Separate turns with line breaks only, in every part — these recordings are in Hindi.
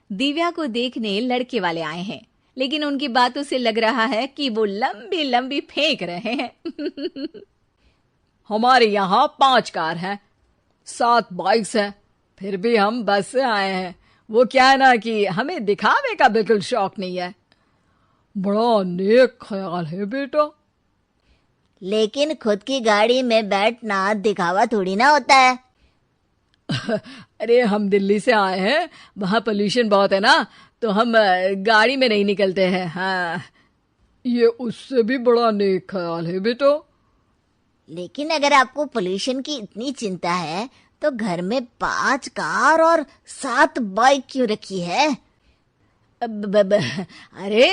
दिव्या को देखने लड़के वाले आए हैं, लेकिन उनकी बातों से लग रहा है कि वो लंबी लंबी फेंक रहे हैं।
हमारे यहाँ 5 कार हैं, 7 बाइक्स हैं, फिर भी हम बस से आए हैं। वो क्या है ना कि हमें दिखावे का बिल्कुल शौक नहीं है। बड़ा नेक ख्याल है बेटा।
लेकिन खुद की गाड़ी में बैठना दिखावा थोड़ी ना होता है।
अरे हम दिल्ली से आए हैं, वहाँ पोल्यूशन बहुत है ना, तो हम गाड़ी में नहीं निकलते हैं। हाँ, ये उससे भी बड़ा नेक ख्याल है बेटा।
लेकिन अगर आपको पोल्यूशन की इतनी चिंता है तो घर में 5 कार और 7 बाइक क्यों रखी है?
अरे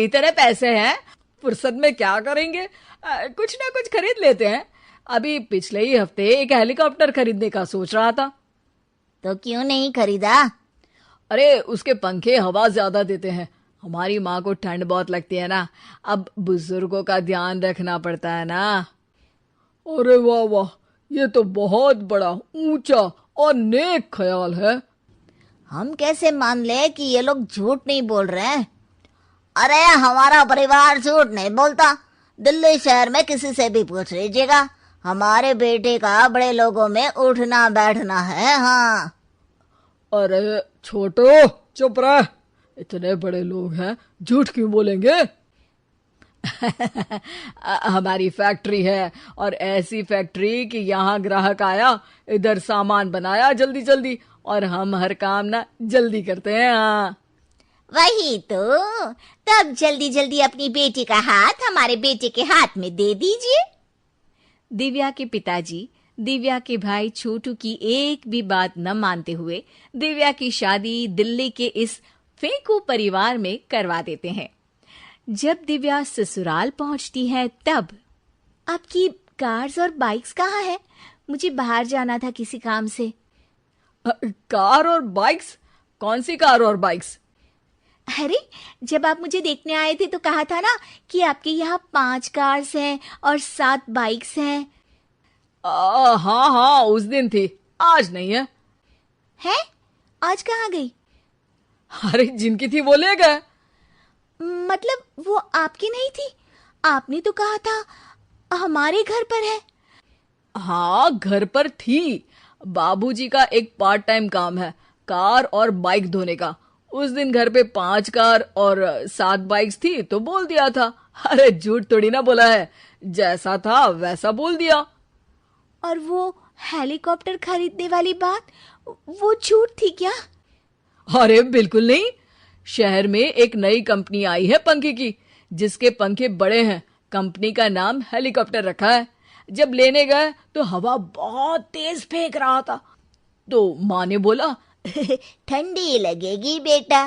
इतने पैसे हैं, फुर्सत में क्या करेंगे, कुछ ना कुछ खरीद लेते हैं। अभी पिछले ही हफ्ते एक हेलीकॉप्टर खरीदने का सोच रहा था।
तो क्यों नहीं खरीदा?
अरे उसके पंखे हवा ज्यादा देते हैं, हमारी माँ को ठंड बहुत लगती है ना, अब बुजुर्गों का ध्यान रखना पड़ता है ना। अरे वाह वाह, ये तो बहुत बड़ा, ऊंचा और नेक ख्याल है।
हम कैसे मान ले कि ये लोग झूठ नहीं बोल रहे हैं? अरे हमारा परिवार झूठ नहीं बोलता। दिल्ली शहर में किसी से भी पूछ लीजिएगा, हमारे बेटे का बड़े लोगों में उठना बैठना है। हाँ।
अरे छोटो चुप रह, इतने बड़े लोग हैं, झूठ क्यों बोलेंगे? हमारी फैक्ट्री है, और ऐसी फैक्ट्री कि यहाँ ग्राहक आया, इधर सामान बनाया जल्दी जल्दी, और हम हर काम ना जल्दी करते हैं। हाँ
वही तो, तब जल्दी जल्दी अपनी बेटी का हाथ हमारे बेटे के हाथ में दे दीजिए।
दिव्या के पिताजी दिव्या के भाई छोटू की एक भी बात न मानते हुए दिव्या की शादी दिल्ली के इस फेंकू परिवार में करवा देते हैं। जब दिव्या ससुराल पहुंचती है तब, आपकी कार्स और बाइक्स कहाँ है? मुझे बाहर जाना था किसी काम से।
कार और बाइक्स? कौन सी कार और बाइक्स?
अरे जब आप मुझे देखने आए थे तो कहा था ना कि आपके यहाँ 5 कार्स हैं और 7 बाइक्स हैं।
हाँ हाँ, उस दिन थी, आज नहीं है।
है? आज कहाँ गई?
अरे जिनकी थी वो ले गए।
मतलब वो आपकी नहीं थी? आपने तो कहा था हमारे घर पर है।
हाँ घर पर थी, बाबूजी का एक पार्ट टाइम काम है, कार और बाइक धोने का। उस दिन घर पे 5 कार और 7 बाइक्स थी तो बोल दिया था। अरे झूठ थोड़ी ना बोला है, जैसा था वैसा बोल दिया।
और वो हेलीकॉप्टर खरीदने वाली बात, वो झूठ थी क्या?
अरे बिल्कुल नहीं, शहर में एक नई कंपनी आई है पंखे की, जिसके पंखे बड़े हैं। कंपनी का नाम हेलीकॉप्टर रखा है। जब लेने गए तो हवा बहुत तेज फेंक रहा था, तो माँ ने बोला
ठंडी लगेगी बेटा।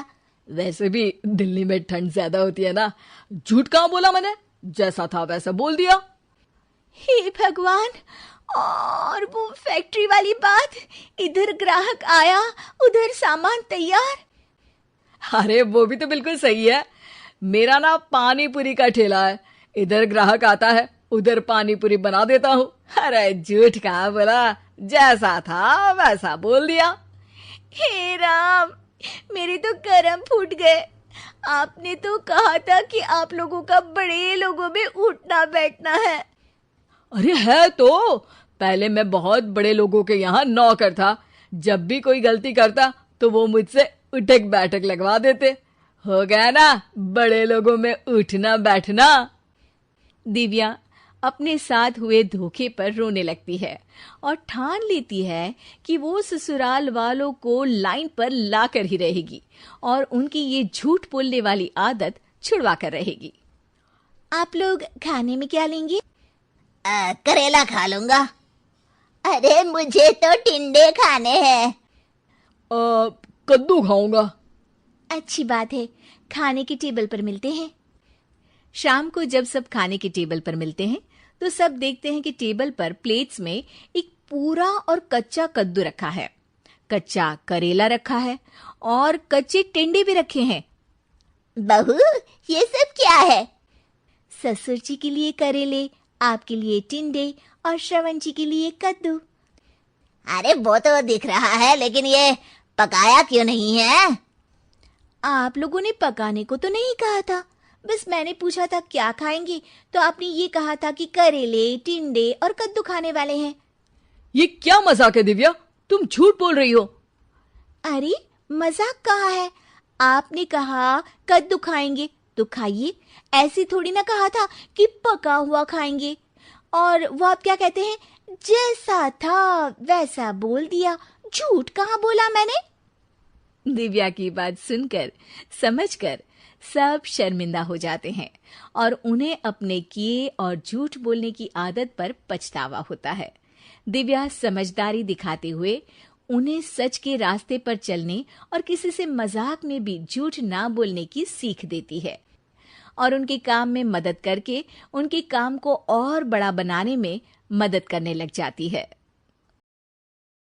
वैसे भी दिल्ली में ठंड ज्यादा होती है ना। झूठ कहाँ बोला मैंने, जैसा था वैसा बोल दिया।
हे भगवान! और वो फैक्ट्री वाली बात, इधर ग्राहक आया उधर सामान तैयार।
अरे वो भी तो बिल्कुल सही है। मेरा ना पानी पूरी का ठेला है, इधर ग्राहक आता है उधर पानी पूरी बना देता हूँ। अरे झूठ कहाँ बोला, जैसा था वैसा बोल दिया।
हे राम, मेरे तो कर्म फूट गए। आपने तो कहा था कि आप लोगों का बड़े लोगों में उठना बैठना है।
अरे है तो, पहले मैं बहुत बड़े लोगों के यहाँ नौकर था। जब भी कोई गलती करता तो वो मुझसे उठक बैठक लगवा देते। हो गया ना बड़े लोगों में उठना बैठना।
दिव्या अपने साथ हुए धोखे पर रोने लगती है और ठान लेती है कि वो ससुराल वालों को लाइन पर लाकर ही रहेगी और उनकी ये झूठ बोलने वाली आदत छुड़वा कर रहेगी। आप लोग खाने में क्या लेंगे?
करेला खा लूंगा। अरे मुझे तो टिंडे खाने हैं।
कद्दू खाऊंगा।
अच्छी बात है, खाने की टेबल पर मिलते हैं। शाम को जब सब खाने की टेबल पर मिलते हैं तो सब देखते हैं कि टेबल पर प्लेट्स में एक पूरा और कच्चा कद्दू रखा है, कच्चा करेला रखा है और कच्चे टिंडे भी रखे हैं।
बहू, ये सब क्या है?
ससुर जी के लिए करेले, आपके लिए टिंडे और श्रवण जी के लिए कद्दू।
अरे वो तो दिख रहा है, लेकिन ये पकाया क्यों नहीं है?
आप लोगों ने पकाने को तो नहीं कहा था, बस मैंने पूछा था क्या खाएंगे, तो आपने ये कहा था कि करेले, टिंडे और कद्दू खाने वाले हैं।
ये क्या मजाक है दिव्या, तुम झूठ बोल रही हो।
अरे मजाक कहाँ है, आपने कहा कद्दू खाएंगे तो खाइए, ऐसी थोड़ी ना कहा था कि पका हुआ खाएंगे। और वो आप क्या कहते हैं, जैसा था वैसा बोल दिया, झूठ कहाँ बोला मैंने। दिव्या की बात सुनकर, समझकर सब शर्मिंदा हो जाते हैं और उन्हें अपने किए और झूठ बोलने की आदत पर पछतावा होता है। दिव्या समझदारी दिखाते हुए उन्हें सच के रास्ते पर चलने और किसी से मजाक में भी झूठ ना बोलने की सीख देती है और उनके काम में मदद करके उनके काम को और बड़ा बनाने में मदद करने लग जाती है।